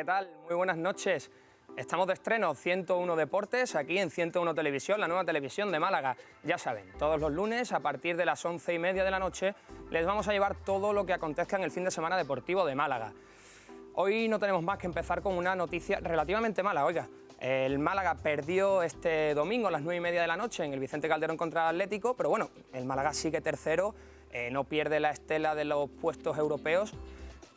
¿qué tal? Muy buenas noches. Estamos de estreno 101 Deportes, aquí en 101 Televisión, la nueva televisión de Málaga. Ya saben, todos los lunes a partir de las 11:30 de la noche les vamos a llevar todo lo que acontezca en el fin de semana deportivo de Málaga. Hoy no tenemos más que empezar con una noticia relativamente mala, oiga. El Málaga perdió este domingo a las 9:30 de la noche en el Vicente Calderón contra el Atlético, pero bueno, el Málaga sigue tercero, no pierde la estela de los puestos europeos.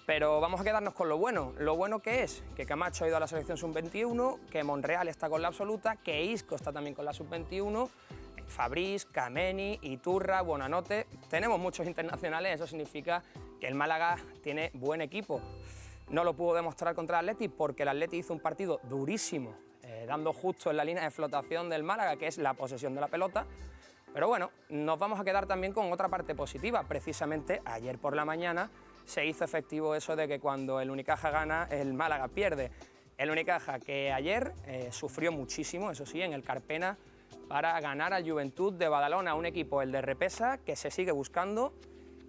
Pero vamos a quedarnos con lo bueno. Lo bueno que es que Camacho ha ido a la selección sub-21, que Monreal está con la absoluta, que Isco está también con la sub-21, Fabriz, Kameni, Iturra, Buonanotte. Tenemos muchos internacionales, eso significa que el Málaga tiene buen equipo. No lo pudo demostrar contra el Atleti porque el Atleti hizo un partido durísimo, dando justo en la línea de flotación del Málaga, que es la posesión de la pelota. Pero bueno, nos vamos a quedar también con otra parte positiva. Precisamente ayer por la mañana se hizo efectivo eso de que cuando el Unicaja gana, el Málaga pierde. El Unicaja que ayer sufrió muchísimo, eso sí, en el Carpena, para ganar al Juventud de Badalona, un equipo, el de Repesa, que se sigue buscando.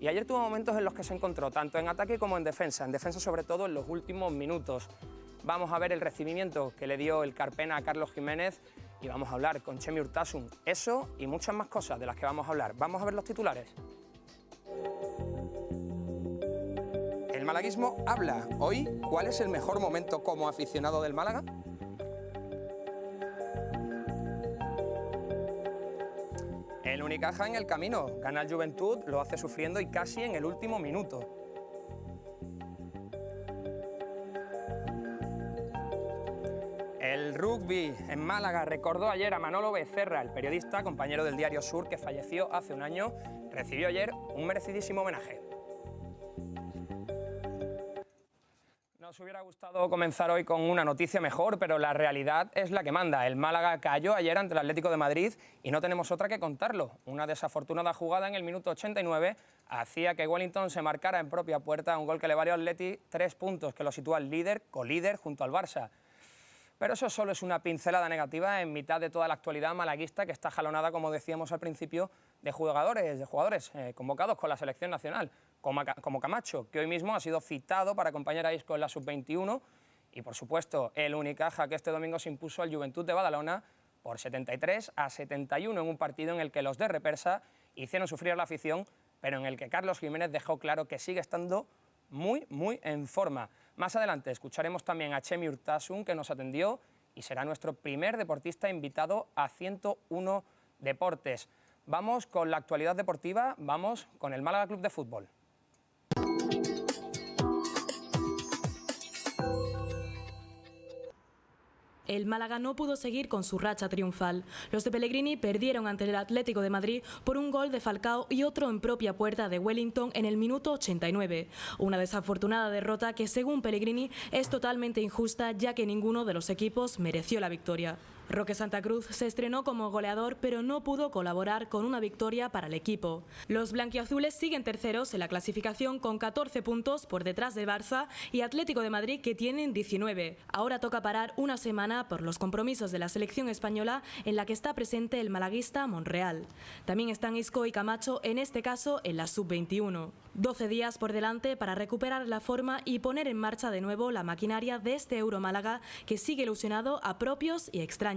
Y ayer tuvo momentos en los que se encontró, tanto en ataque como en defensa sobre todo en los últimos minutos. Vamos a ver el recibimiento que le dio el Carpena a Carlos Jiménez y vamos a hablar con Chemi Urtasun. Eso y muchas más cosas de las que vamos a hablar. Vamos a ver los titulares. El malaguismo habla. Hoy, ¿cuál es el mejor momento como aficionado del Málaga? El Unicaja en el camino. Gana el Juventud, lo hace sufriendo y casi en el último minuto. El rugby en Málaga recordó ayer a Manolo Becerra, el periodista, compañero del Diario Sur, que falleció hace un año. Recibió ayer un merecidísimo homenaje. Nos hubiera gustado comenzar hoy con una noticia mejor, pero la realidad es la que manda. El Málaga cayó ayer ante el Atlético de Madrid y no tenemos otra que contarlo. Una desafortunada jugada en el minuto 89 hacía que Wellington se marcara en propia puerta, un gol que le valió al Atleti 3 puntos, que lo sitúa al líder, colíder, junto al Barça. Pero eso solo es una pincelada negativa en mitad de toda la actualidad malaguista que está jalonada, como decíamos al principio, de jugadores convocados con la selección nacional, como Camacho, que hoy mismo ha sido citado para acompañar a Isco en la sub-21, y por supuesto el Unicaja, que este domingo se impuso al Juventud de Badalona por 73-71 en un partido en el que los de Repesa hicieron sufrir a la afición, pero en el que Carlos Jiménez dejó claro que sigue estando muy en forma. Más adelante escucharemos también a Chemi Urtasun, que nos atendió y será nuestro primer deportista invitado a 101 Deportes. Vamos con la actualidad deportiva, vamos con el Málaga Club de Fútbol. El Málaga no pudo seguir con su racha triunfal. Los de Pellegrini perdieron ante el Atlético de Madrid por un gol de Falcao y otro en propia puerta de Wellington en el minuto 89. Una desafortunada derrota que, según Pellegrini, es totalmente injusta, ya que ninguno de los equipos mereció la victoria. Roque Santa Cruz se estrenó como goleador, pero no pudo colaborar con una victoria para el equipo. Los blanquiazules siguen terceros en la clasificación con 14 puntos por detrás de Barça y Atlético de Madrid, que tienen 19. Ahora toca parar una semana por los compromisos de la selección española, en la que está presente el malaguista Monreal. También están Isco y Camacho, en este caso en la sub-21. 12 días por delante para recuperar la forma y poner en marcha de nuevo la maquinaria de este Euro Málaga, que sigue ilusionado a propios y extraños.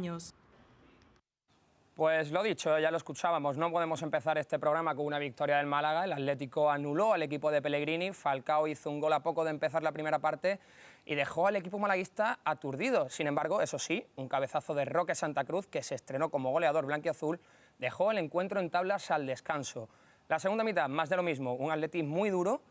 Pues lo dicho, ya lo escuchábamos, no podemos empezar este programa con una victoria del Málaga. El Atlético anuló al equipo de Pellegrini, Falcao hizo un gol a poco de empezar la primera parte y dejó al equipo malaguista aturdido. Sin embargo, eso sí, un cabezazo de Roque Santa Cruz, que se estrenó como goleador blanquiazul, dejó el encuentro en tablas al descanso. La segunda mitad, más de lo mismo, un Atleti muy duro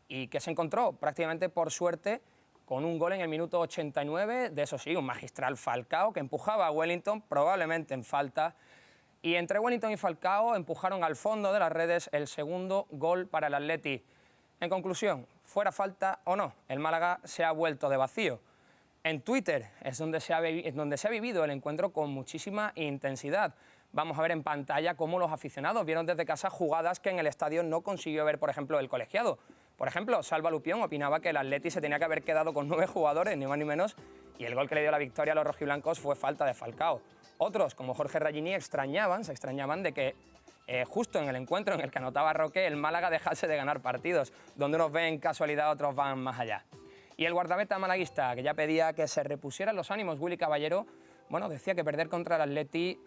y que se encontró prácticamente por suerte con un gol en el minuto 89, de eso sí, un magistral Falcao que empujaba a Wellington, probablemente en falta, y entre Wellington y Falcao empujaron al fondo de las redes el segundo gol para el Atleti. En conclusión, fuera falta o no, el Málaga se ha vuelto de vacío. En Twitter es donde se ha vivido el encuentro con muchísima intensidad. Vamos a ver en pantalla cómo los aficionados vieron desde casa jugadas que en el estadio no consiguió ver, por ejemplo, el colegiado. Por ejemplo, Salva Lupión opinaba que el Atleti se tenía que haber quedado con 9 jugadores, ni más ni menos, y el gol que le dio la victoria a los rojiblancos fue falta de Falcao. Otros, como Jorge Ragini, se extrañaban de que justo en el encuentro en el que anotaba Roque, el Málaga dejase de ganar partidos. Donde unos ven casualidad, otros van más allá. Y el guardameta malaguista, que ya pedía que se repusieran los ánimos, Willy Caballero, bueno, decía que perder contra el Atleti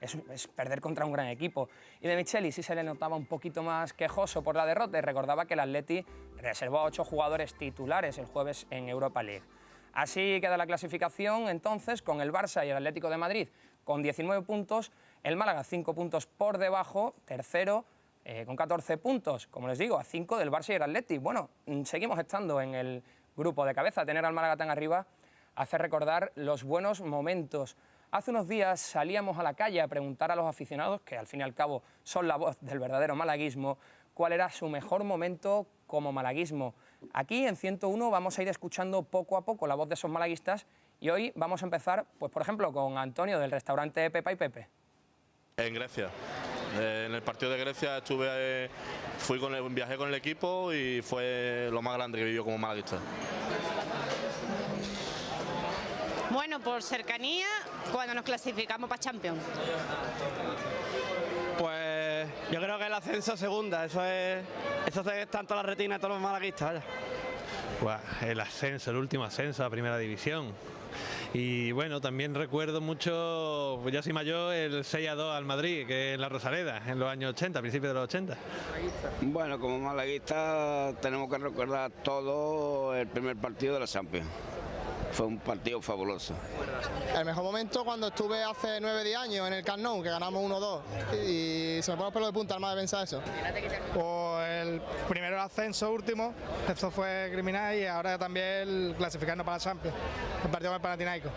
es perder contra un gran equipo. Y de Micheli sí se le notaba un poquito más quejoso por la derrota y recordaba que el Atleti reservó a 8 jugadores titulares el jueves en Europa League. Así queda la clasificación entonces con el Barça y el Atlético de Madrid con 19 puntos, el Málaga 5 puntos por debajo, tercero con 14 puntos, como les digo, a 5 del Barça y el Atleti. Bueno, seguimos estando en el grupo de cabeza. Tener al Málaga tan arriba hace recordar los buenos momentos. Hace unos días salíamos a la calle a preguntar a los aficionados, que al fin y al cabo son la voz del verdadero malaguismo, cuál era su mejor momento como malaguismo. Aquí en 101 vamos a ir escuchando poco a poco la voz de esos malaguistas y hoy vamos a empezar, pues por ejemplo, con Antonio del restaurante Pepa y Pepe. En Grecia. En el partido de Grecia viajé con el equipo y fue lo más grande que vivió como malaguista. Bueno, por cercanía, cuando nos clasificamos para Champions. Pues yo creo que el ascenso a segunda, eso es tanto la retina de todos los malaguistas. Pues el ascenso, el último ascenso a Primera División. Y bueno, también recuerdo mucho, pues ya soy mayor, el 6-2 al Madrid, que es en la Rosaleda, en los años 80, principios de los 80. Bueno, como malaguista tenemos que recordar todo el primer partido de la Champions. Fue un partido fabuloso. El mejor momento cuando estuve hace 9-10 años en el Camp Nou, que ganamos 1-2 y se me pone los pelos de punta al más de pensar eso. Pues el primero el ascenso último, esto fue criminal y ahora también clasificarnos para la Champions, el partido con el Panathinaikos.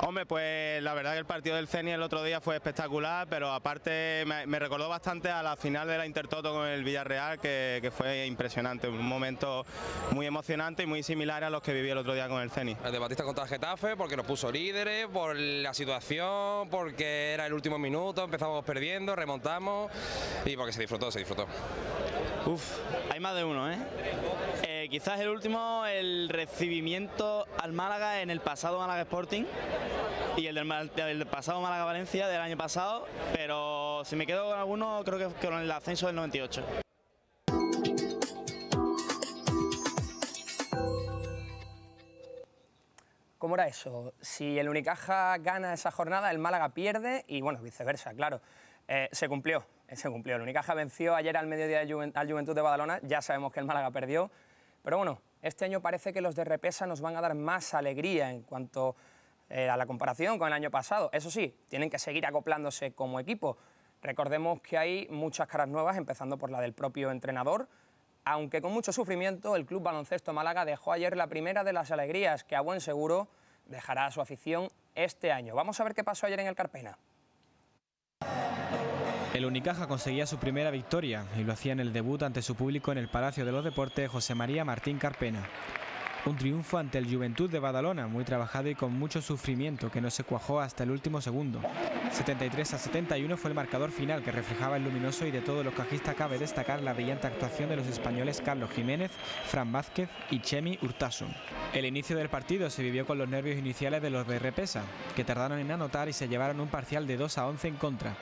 Hombre, pues la verdad que el partido del Zenit el otro día fue espectacular, pero aparte me recordó bastante a la final de la Intertoto con el Villarreal, que fue impresionante, un momento muy emocionante y muy similar a los que viví el otro día con el Zenit. El de Batista contra el Getafe, porque nos puso líderes, por la situación, porque era el último minuto, empezamos perdiendo, remontamos y porque se disfrutó. Uf, hay más de uno, ¿eh? Quizás el último, el recibimiento al Málaga en el pasado Málaga Sporting y el del pasado Málaga Valencia del año pasado, pero si me quedo con alguno creo que con el ascenso del 98. ¿Cómo era eso? Si el Unicaja gana esa jornada, el Málaga pierde y, bueno, viceversa, claro. Se cumplió. El Unicaja venció ayer al mediodía al Juventud de Badalona, ya sabemos que el Málaga perdió, pero bueno, este año parece que los de Repesa nos van a dar más alegría en cuanto a la comparación con el año pasado. Eso sí, tienen que seguir acoplándose como equipo. Recordemos que hay muchas caras nuevas, empezando por la del propio entrenador, aunque con mucho sufrimiento, el Club Baloncesto Málaga dejó ayer la primera de las alegrías que a buen seguro dejará a su afición este año. Vamos a ver qué pasó ayer en el Carpena. El Unicaja conseguía su primera victoria y lo hacía en el debut ante su público en el Palacio de los Deportes José María Martín Carpena. Un triunfo ante el Juventud de Badalona, muy trabajado y con mucho sufrimiento, que no se cuajó hasta el último segundo. 73-71 fue el marcador final, que reflejaba el luminoso, y de todos los cajistas cabe destacar la brillante actuación de los españoles Carlos Jiménez, Fran Vázquez y Chemi Urtasun. El inicio del partido se vivió con los nervios iniciales de los de Repesa, que tardaron en anotar y se llevaron un parcial de 2-11 en contra.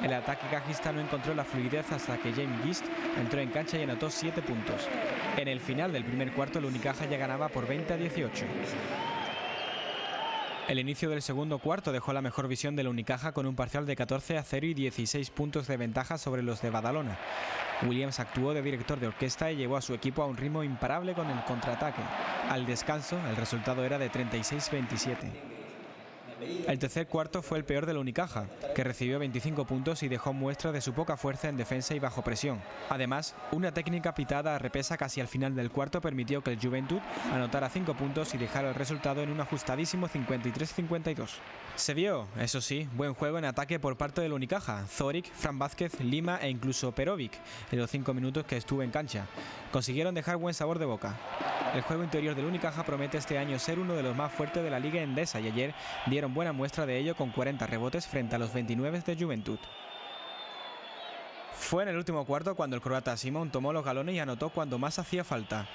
El ataque cajista no encontró la fluidez hasta que James Gist entró en cancha y anotó 7 puntos. En el final del primer cuarto, el Unicaja ya ganaba por 20-18. El inicio del segundo cuarto dejó la mejor visión del Unicaja con un parcial de 14-0 y 16 puntos de ventaja sobre los de Badalona. Williams actuó de director de orquesta y llevó a su equipo a un ritmo imparable con el contraataque. Al descanso, el resultado era de 36-27. El tercer cuarto fue el peor del Unicaja, que recibió 25 puntos y dejó muestra de su poca fuerza en defensa y bajo presión. Además, una técnica pitada a Repesa casi al final del cuarto permitió que el Juventud anotara 5 puntos y dejara el resultado en un ajustadísimo 53-52. Se vio, eso sí, buen juego en ataque por parte del Unicaja. Zoric, Fran Vázquez, Lima e incluso Perovic, en los 5 minutos que estuvo en cancha. Consiguieron dejar buen sabor de boca. El juego interior del Unicaja promete este año ser uno de los más fuertes de la Liga Endesa y ayer dieron buena muestra de ello con 40 rebotes frente a los 29 de Juventud. Fue en el último cuarto cuando el croata Simon tomó los galones y anotó cuando más hacía falta.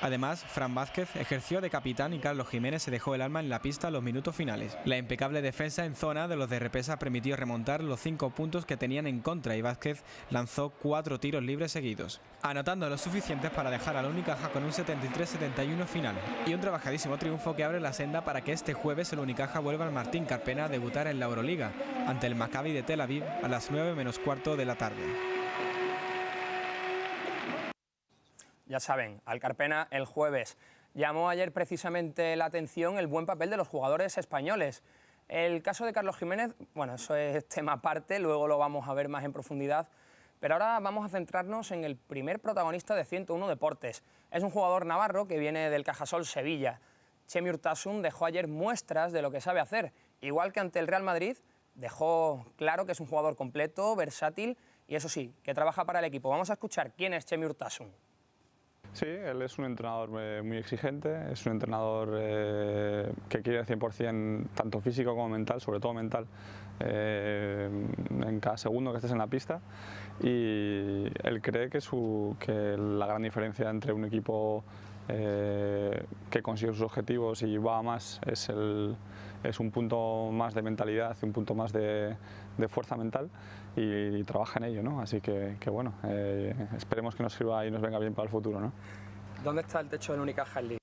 Además, Fran Vázquez ejerció de capitán y Carlos Jiménez se dejó el alma en la pista en los minutos finales. La impecable defensa en zona de los de Repesa permitió remontar los 5 puntos que tenían en contra y Vázquez lanzó 4 tiros libres seguidos, anotando los suficientes para dejar al Unicaja con un 73-71 final y un trabajadísimo triunfo que abre la senda para que este jueves el Unicaja vuelva al Martín Carpena a debutar en la Euroliga ante el Maccabi de Tel Aviv a las 9 menos cuarto de la tarde. Ya saben, al Carpena el jueves. Llamó ayer precisamente la atención el buen papel de los jugadores españoles. El caso de Carlos Jiménez, bueno, eso es tema aparte, luego lo vamos a ver más en profundidad, pero ahora vamos a centrarnos en el primer protagonista de 101 Deportes. Es un jugador navarro que viene del Cajasol Sevilla. Chemi Urtasun dejó ayer muestras de lo que sabe hacer. Igual que ante el Real Madrid, dejó claro que es un jugador completo, versátil y eso sí, que trabaja para el equipo. Vamos a escuchar quién es Chemi Urtasun. Sí, él es un entrenador muy exigente, es un entrenador que quiere el 100% tanto físico como mental, sobre todo mental, en cada segundo que estés en la pista, y él cree que la gran diferencia entre un equipo que consigue sus objetivos y va a más es un punto más de mentalidad, un punto más de fuerza mental y trabaja en ello, ¿no? Así que bueno, esperemos que nos sirva y nos venga bien para el futuro, ¿no? ¿Dónde está el techo del Unicaja en Liga?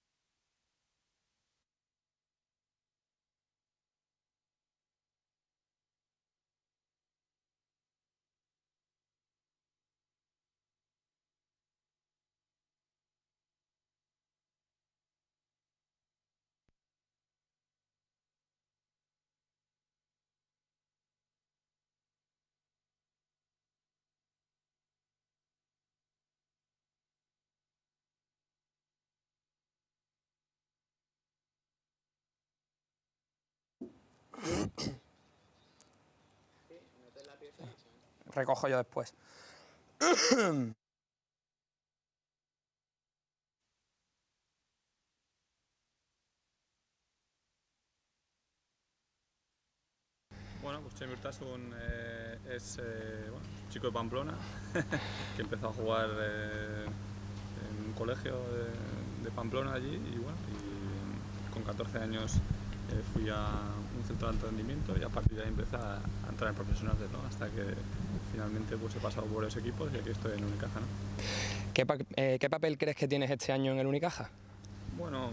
Recojo yo después. Bueno, pues Chemi Urtasun es un chico de Pamplona que empezó a jugar en un colegio de Pamplona allí y bueno, con 14 años fui a un centro de alto rendimiento y a partir de ahí empecé a entrar en profesionales, ¿no? Hasta que finalmente pues he pasado por los equipos y aquí estoy en Unicaja, ¿no? ¿Qué papel crees que tienes este año en el Unicaja? Bueno,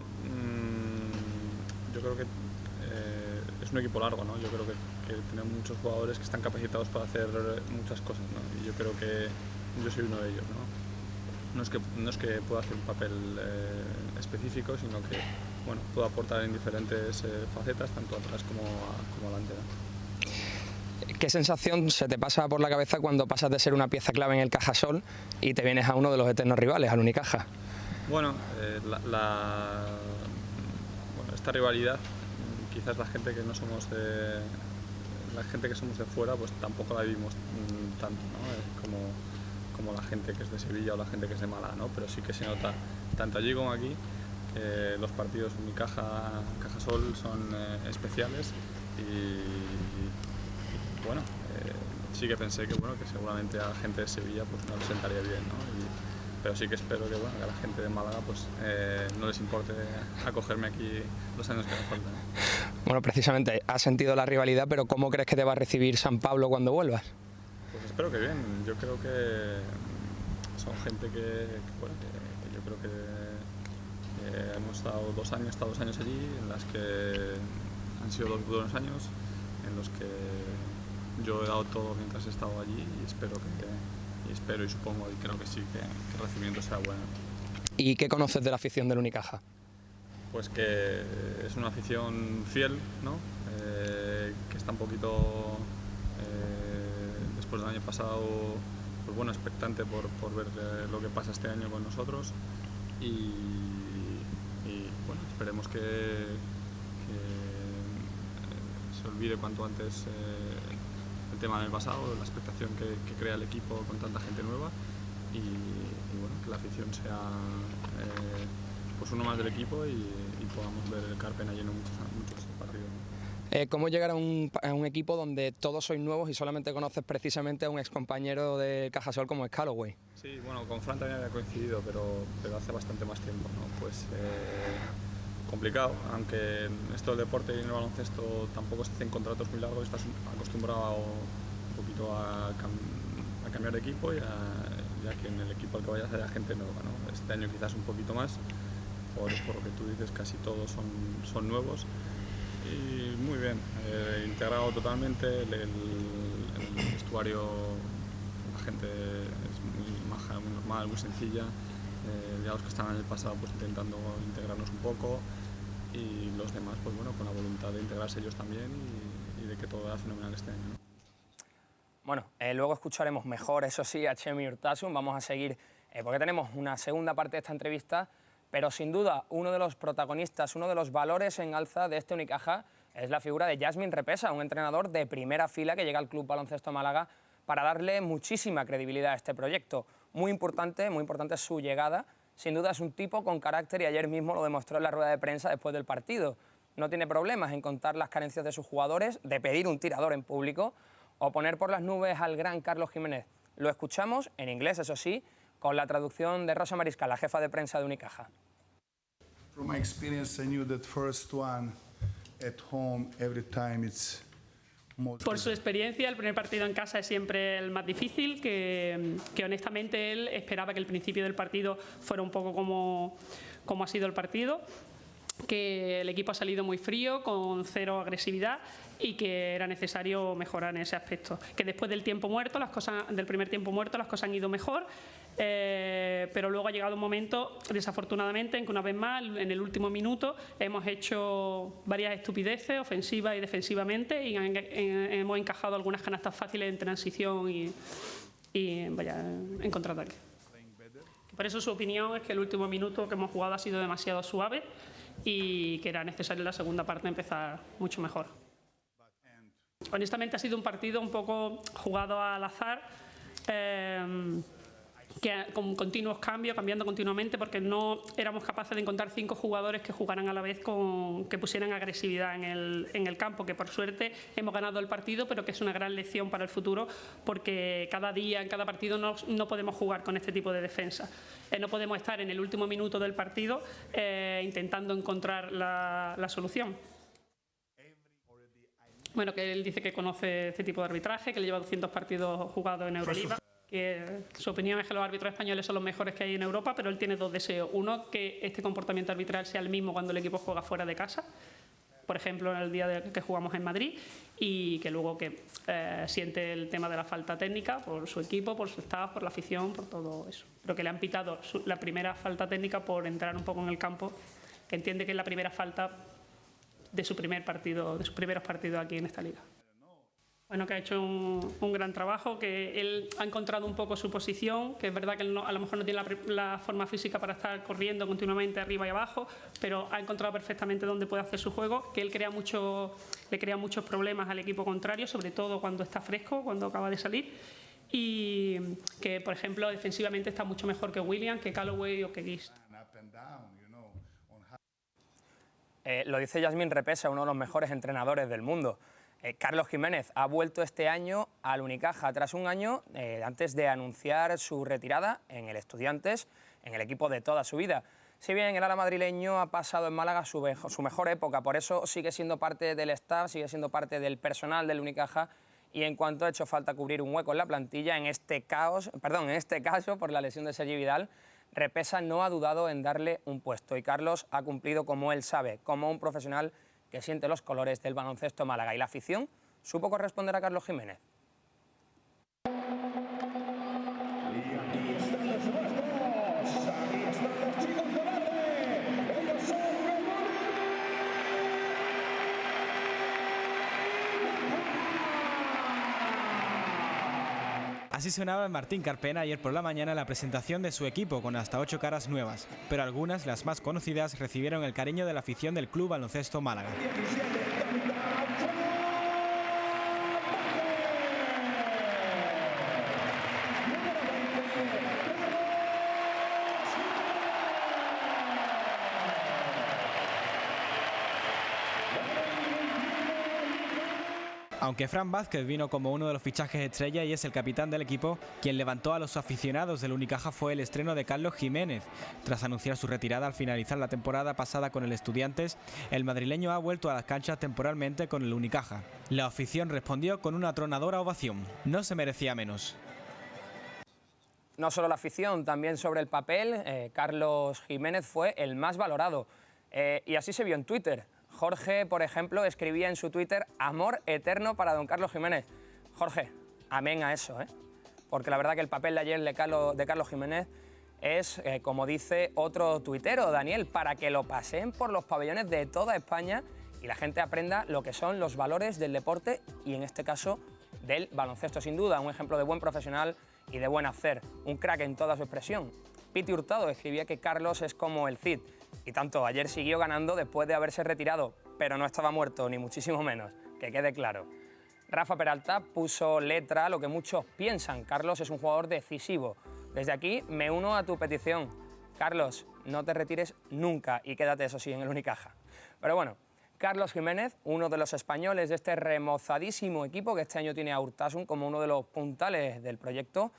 yo creo que es un equipo largo, ¿no? Yo creo que tenemos muchos jugadores que están capacitados para hacer muchas cosas, ¿no? Y yo creo que yo soy uno de ellos, ¿no? No es que pueda hacer un papel específico, sino que bueno, puedo aportar en diferentes facetas, tanto atrás como adelante, ¿no? ¿Qué sensación se te pasa por la cabeza cuando pasas de ser una pieza clave en el Cajasol y te vienes a uno de los eternos rivales, al Unicaja? Bueno, esta rivalidad, quizás la gente que somos de fuera, pues tampoco la vivimos tanto, ¿no? Como la gente que es de Sevilla o la gente que es de Málaga, ¿no? Pero sí que se nota, tanto allí como aquí, los partidos Unicaja-Cajasol son especiales y bueno, sí que pensé que seguramente a la gente de Sevilla pues no les sentaría bien, ¿no? Pero sí que espero que a la gente de Málaga pues no les importe acogerme aquí los años que me faltan. Bueno, precisamente has sentido la rivalidad, pero ¿cómo crees que te va a recibir San Pablo cuando vuelvas? Pues espero que bien. Yo creo que son gente que yo creo que hemos estado 2 años allí, en las que han sido 2 buenos años, en los que yo he dado todo mientras he estado allí y espero y supongo y creo que sí, que el recibimiento sea bueno. ¿Y qué conoces de la afición del Unicaja? Pues que es una afición fiel, ¿no? Que está un poquito, después del año pasado, pues bueno, expectante por ver lo que pasa este año con nosotros y bueno, esperemos que se olvide cuanto antes el tema del pasado, la expectación que crea el equipo con tanta gente nueva y bueno, que la afición sea pues uno más del equipo y podamos ver el Carpena lleno muchos partidos. ¿Cómo llegar a un equipo donde todos sois nuevos y solamente conoces precisamente a un excompañero de Cajasol como es Calloway? Sí, bueno, con Fran también había coincidido, pero hace bastante más tiempo, ¿no? Pues complicado, aunque en esto del deporte y en el baloncesto tampoco se hacen contratos muy largos, estás acostumbrado un poquito a cambiar de equipo y a que en el equipo al que vayas haya gente nueva, ¿no? Este año quizás un poquito más, por lo que tú dices, casi todos son nuevos. Y muy bien, integrado totalmente, el vestuario, la gente es muy maja, muy normal, muy sencilla, ya los que estaban en el pasado pues intentando integrarnos un poco y los demás pues bueno, con la voluntad de integrarse ellos también y de que todo era fenomenal este año, ¿no? Bueno, luego escucharemos mejor, eso sí, a Chemi Urtasun, vamos a seguir, porque tenemos una segunda parte de esta entrevista, pero sin duda uno de los protagonistas, uno de los valores en alza de este Unicaja es la figura de Jasmin Repesa, un entrenador de primera fila que llega al Club Baloncesto Málaga para darle muchísima credibilidad a este proyecto. Muy importante su llegada, sin duda es un tipo con carácter y ayer mismo lo demostró en la rueda de prensa después del partido. No tiene problemas en contar las carencias de sus jugadores, de pedir un tirador en público o poner por las nubes al gran Carlos Jiménez. Lo escuchamos, en inglés eso sí, con la traducción de Rosa Mariscal, la jefa de prensa de Unicaja. From my experience, I knew that first one at home every time it's more. Por su experiencia, el primer partido en casa es siempre el más difícil, que honestamente él esperaba que el principio del partido fuera un poco como ha sido el partido, que el equipo ha salido muy frío, con cero agresividad y que era necesario mejorar en ese aspecto. Que después del tiempo muerto, del primer tiempo muerto, las cosas han ido mejor, pero luego ha llegado un momento, desafortunadamente, en que una vez más, en el último minuto, hemos hecho varias estupideces, ofensivas y defensivamente, y hemos encajado algunas canastas fáciles en transición y en contraataque. Por eso su opinión es que el último minuto que hemos jugado ha sido demasiado suave y que era necesario en la segunda parte empezar mucho mejor. Honestamente ha sido un partido un poco jugado al azar, con continuos cambios, cambiando continuamente, porque no éramos capaces de encontrar 5 jugadores que jugaran a la vez, que pusieran agresividad en el campo, que por suerte hemos ganado el partido, pero que es una gran lección para el futuro, porque cada día, en cada partido, no podemos jugar con este tipo de defensa. No podemos estar en el último minuto del partido intentando encontrar la solución. Bueno, que él dice que conoce este tipo de arbitraje, que le lleva 200 partidos jugados en Euroliga, que su opinión es que los árbitros españoles son los mejores que hay en Europa, pero él tiene 2 deseos. Uno, que este comportamiento arbitral sea el mismo cuando el equipo juega fuera de casa, por ejemplo, en el día que jugamos en Madrid, y que luego que siente el tema de la falta técnica por su equipo, por su staff, por la afición, por todo eso. Pero que le han pitado la primera falta técnica por entrar un poco en el campo, que entiende que es la primera falta de su primer partido, de sus primeros partidos aquí en esta liga. Bueno, que ha hecho un gran trabajo, que él ha encontrado un poco su posición, que es verdad que él a lo mejor no tiene la forma física para estar corriendo continuamente arriba y abajo, pero ha encontrado perfectamente dónde puede hacer su juego, que él le crea muchos problemas al equipo contrario, sobre todo cuando está fresco, cuando acaba de salir, y que, por ejemplo, defensivamente está mucho mejor que Williams, que Calloway o que Gist. Lo dice Jasmin Repesa, uno de los mejores entrenadores del mundo. Carlos Jiménez ha vuelto este año al Unicaja tras un año antes de anunciar su retirada en el Estudiantes, en el equipo de toda su vida. Si bien el ala madrileño ha pasado en Málaga su mejor época, por eso sigue siendo parte del staff, sigue siendo parte del personal del Unicaja, y en cuanto ha hecho falta cubrir un hueco en la plantilla, en este caso por la lesión de Sergi Vidal, Repesa no ha dudado en darle un puesto, y Carlos ha cumplido como él sabe, como un profesional que siente los colores del baloncesto Málaga, y la afición supo corresponder a Carlos Jiménez. Así sonaba Martín Carpena ayer por la mañana en la presentación de su equipo, con hasta 8 caras nuevas, pero algunas, las más conocidas, recibieron el cariño de la afición del Club Baloncesto Málaga. Aunque Fran Vázquez vino como uno de los fichajes estrella y es el capitán del equipo, quien levantó a los aficionados del Unicaja fue el estreno de Carlos Jiménez. Tras anunciar su retirada al finalizar la temporada pasada con el Estudiantes, el madrileño ha vuelto a las canchas temporalmente con el Unicaja. La afición respondió con una atronadora ovación. No se merecía menos. No solo la afición, también sobre el papel, Carlos Jiménez fue el más valorado. Y así se vio en Twitter. Jorge, por ejemplo, escribía en su Twitter: amor eterno para don Carlos Jiménez. Jorge, amén a eso, ¿eh? Porque la verdad que el papel de ayer de Carlos Jiménez es, como dice otro tuitero, Daniel, para que lo pasen por los pabellones de toda España y la gente aprenda lo que son los valores del deporte y, en este caso, del baloncesto. Sin duda, un ejemplo de buen profesional y de buen hacer, un crack en toda su expresión. Piti Hurtado escribía que Carlos es como el Cid, y tanto, ayer siguió ganando después de haberse retirado, pero no estaba muerto, ni muchísimo menos, que quede claro. Rafa Peralta puso letra a lo que muchos piensan: Carlos es un jugador decisivo. Desde aquí me uno a tu petición. Carlos, no te retires nunca y quédate, eso sí, en el Unicaja. Pero bueno, Carlos Jiménez, uno de los españoles de este remozadísimo equipo que este año tiene a Urtasun como uno de los puntales del proyecto,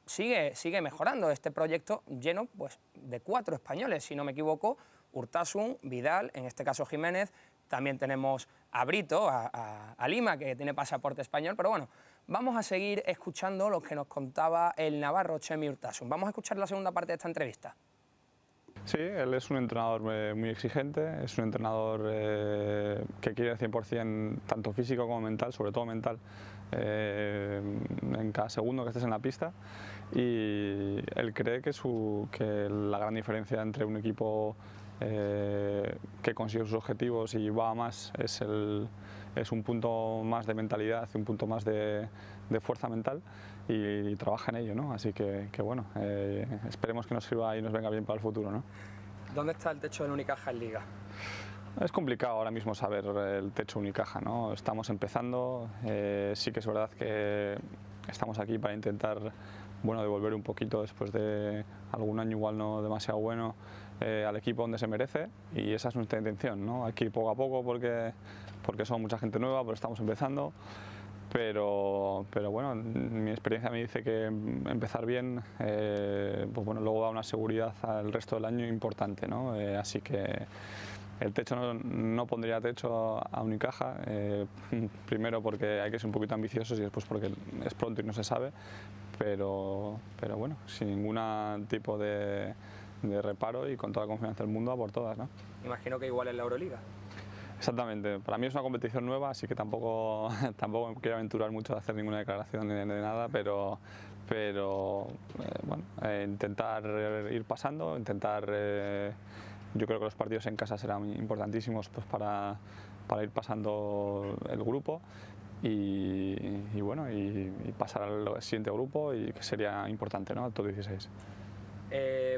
sigue mejorando este proyecto lleno pues, de 4 españoles, si no me equivoco: Urtasun, Vidal, en este caso Jiménez, también tenemos a Brito, a Lima, que tiene pasaporte español, pero bueno, vamos a seguir escuchando lo que nos contaba el navarro Chemi Urtasun. Vamos a escuchar la segunda parte de esta entrevista. Sí, él es un entrenador muy exigente, es un entrenador que quiere el 100% tanto físico como mental, sobre todo mental, en cada segundo que estés en la pista, y él cree que la gran diferencia entre un equipo que consigue sus objetivos y va a más es un punto más de mentalidad, un punto más de fuerza mental, y trabaja en ello, ¿no? Así que bueno, esperemos que nos sirva y nos venga bien para el futuro, ¿no? ¿Dónde está el techo del Unicaja en Liga? Es complicado ahora mismo saber el techo Unicaja, ¿no? Estamos empezando, sí que es verdad que estamos aquí para intentar, bueno, devolver un poquito después de algún año igual no demasiado bueno al equipo donde se merece, y esa es nuestra intención, ¿no? Hay que ir poco a poco porque somos mucha gente nueva, porque estamos empezando, pero bueno, mi experiencia me dice que empezar bien, pues bueno, luego da una seguridad al resto del año importante, ¿no? Así que el techo no pondría techo a Unicaja, primero porque hay que ser un poquito ambiciosos y después porque es pronto y no se sabe, pero bueno, sin ningún tipo de reparo y con toda la confianza del mundo a por todas, ¿no? Imagino que igual en la Euroliga. Exactamente, para mí es una competición nueva, así que tampoco me quiero aventurar mucho a hacer ninguna declaración de nada, pero bueno, intentar ir pasando, yo creo que los partidos en casa serán importantísimos pues, para ir pasando el grupo y bueno, y pasar al siguiente grupo, y que sería importante, ¿no? Al top 16.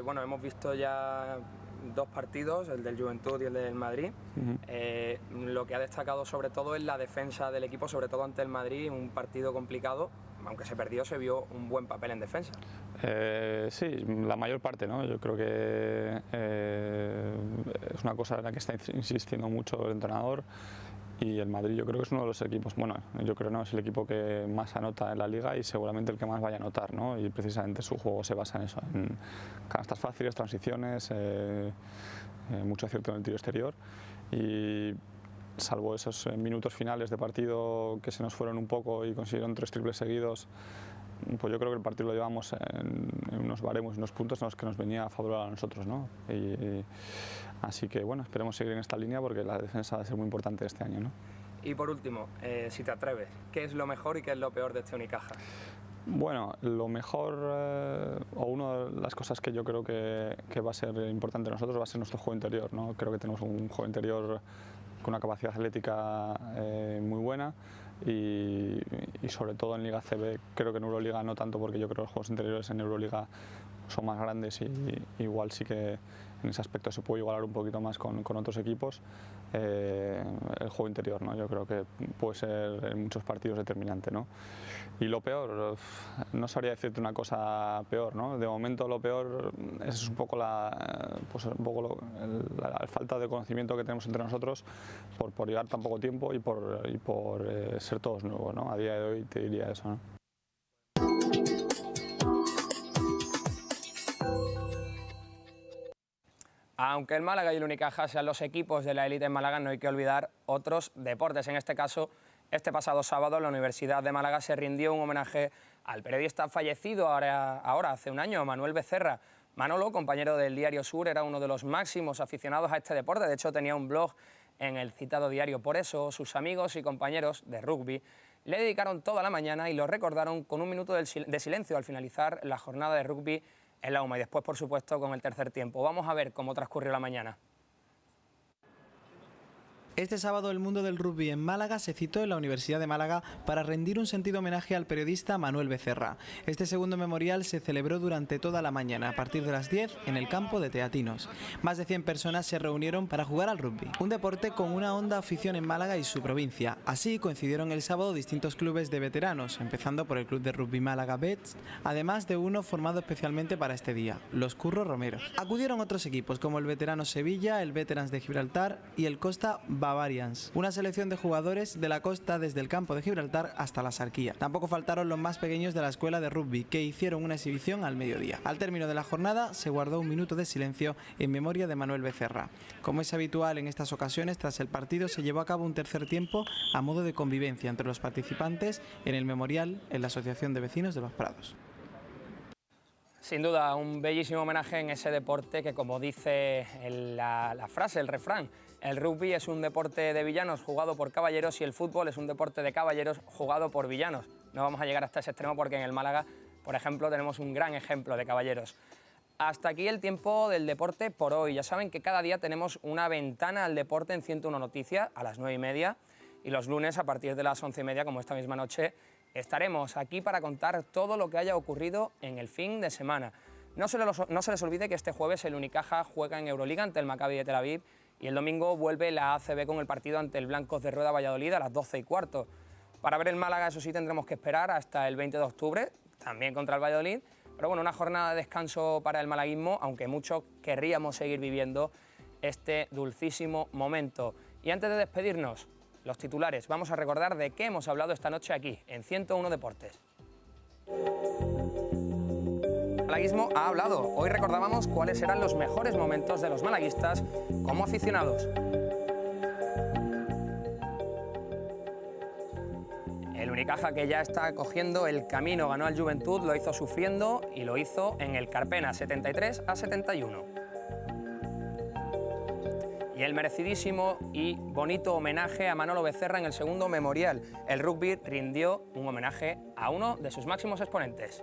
Bueno, hemos visto ya 2 partidos, el del Juventud y el del Madrid. Lo que ha destacado sobre todo es la defensa del equipo, sobre todo ante el Madrid, un partido complicado. Aunque se perdió, se vio un buen papel en defensa. Sí, la mayor parte, ¿no? Yo creo que es una cosa en la que está insistiendo mucho el entrenador, y el Madrid yo creo que es uno de los equipos, bueno, yo creo no es el equipo que más anota en la liga y seguramente el que más vaya a anotar, ¿no? Y precisamente su juego se basa en eso, en canastas fáciles, transiciones, mucho acierto en el tiro exterior, y salvo esos minutos finales de partido que se nos fueron un poco y consiguieron 3 triples seguidos, pues yo creo que el partido lo llevamos en unos baremos y unos puntos en los que nos venía a favorecer a nosotros, ¿no? Así que bueno, esperemos seguir en esta línea porque la defensa va a ser muy importante este año, ¿no? Y por último, si te atreves, ¿qué es lo mejor y qué es lo peor de este Unicaja? Bueno, lo mejor o una de las cosas que yo creo que va a ser importante en nosotros va a ser nuestro juego interior, ¿no? Creo que tenemos un juego interior con una capacidad atlética muy buena, y sobre todo en Liga CB, creo que en Euroliga no tanto, porque yo creo que los juegos interiores en Euroliga son más grandes y igual sí que en ese aspecto se puede igualar un poquito más con otros equipos, el juego interior, ¿no? Yo creo que puede ser en muchos partidos determinante, ¿no? Y lo peor, no sabría decirte una cosa peor, ¿no? De momento lo peor es un poco la falta de conocimiento que tenemos entre nosotros por llevar tan poco tiempo y por ser todos nuevos, ¿no? A día de hoy te diría eso, ¿no? Aunque el Málaga y el Unicaja sean los equipos de la élite en Málaga, no hay que olvidar otros deportes. En este caso, este pasado sábado, la Universidad de Málaga se rindió un homenaje al periodista fallecido ahora hace un año, Manuel Becerra. Manolo, compañero del Diario Sur, era uno de los máximos aficionados a este deporte. De hecho, tenía un blog en el citado diario. Por eso, sus amigos y compañeros de rugby le dedicaron toda la mañana y lo recordaron con un minuto de silencio al finalizar la jornada de rugby en la UMA y después, por supuesto, con el tercer tiempo. Vamos a ver cómo transcurrió la mañana. Este sábado el mundo del rugby en Málaga se citó en la Universidad de Málaga para rendir un sentido homenaje al periodista Manuel Becerra. Este segundo memorial se celebró durante toda la mañana, a partir de las 10, en el campo de Teatinos. Más de 100 personas se reunieron para jugar al rugby, un deporte con una honda afición en Málaga y su provincia. Así coincidieron el sábado distintos clubes de veteranos, empezando por el Club de Rugby Málaga Bets, además de uno formado especialmente para este día, los Curro Romeros. Acudieron otros equipos como el Veterano Sevilla, el Veterans de Gibraltar y el Costa Bavarians, una selección de jugadores de la costa desde el campo de Gibraltar hasta la Sarquía. Tampoco faltaron los más pequeños de la escuela de rugby, que hicieron una exhibición al mediodía. Al término de la jornada se guardó un minuto de silencio en memoria de Manuel Becerra. Como es habitual en estas ocasiones, tras el partido se llevó a cabo un tercer tiempo a modo de convivencia entre los participantes en el memorial en la Asociación de Vecinos de Los Prados. Sin duda, un bellísimo homenaje en ese deporte que, como dice la frase, el refrán, el rugby es un deporte de villanos jugado por caballeros y el fútbol es un deporte de caballeros jugado por villanos. No vamos a llegar hasta ese extremo porque en el Málaga, por ejemplo, tenemos un gran ejemplo de caballeros. Hasta aquí el tiempo del deporte por hoy. Ya saben que cada día tenemos una ventana al deporte en 101 Noticias a las 9:30 y los lunes a partir de las 11:30, como esta misma noche, estaremos aquí para contar todo lo que haya ocurrido en el fin de semana. No se les olvide que este jueves el Unicaja juega en Euroliga ante el Maccabi de Tel Aviv y el domingo vuelve la ACB con el partido ante el Blancos de Rueda Valladolid a las 12:15. Para ver el Málaga, eso sí, tendremos que esperar hasta el 20 de octubre, también contra el Valladolid. Pero bueno, una jornada de descanso para el malaguismo, aunque muchos querríamos seguir viviendo este dulcísimo momento. Y antes de despedirnos, los titulares, vamos a recordar de qué hemos hablado esta noche aquí, en 101 Deportes. El malaguismo ha hablado. Hoy recordábamos cuáles eran los mejores momentos de los malaguistas como aficionados. El Unicaja, que ya está cogiendo el camino, ganó al Juventud, lo hizo sufriendo y lo hizo en el Carpena, 73-71. Y el merecidísimo y bonito homenaje a Manolo Becerra en el segundo memorial. El rugby rindió un homenaje a uno de sus máximos exponentes.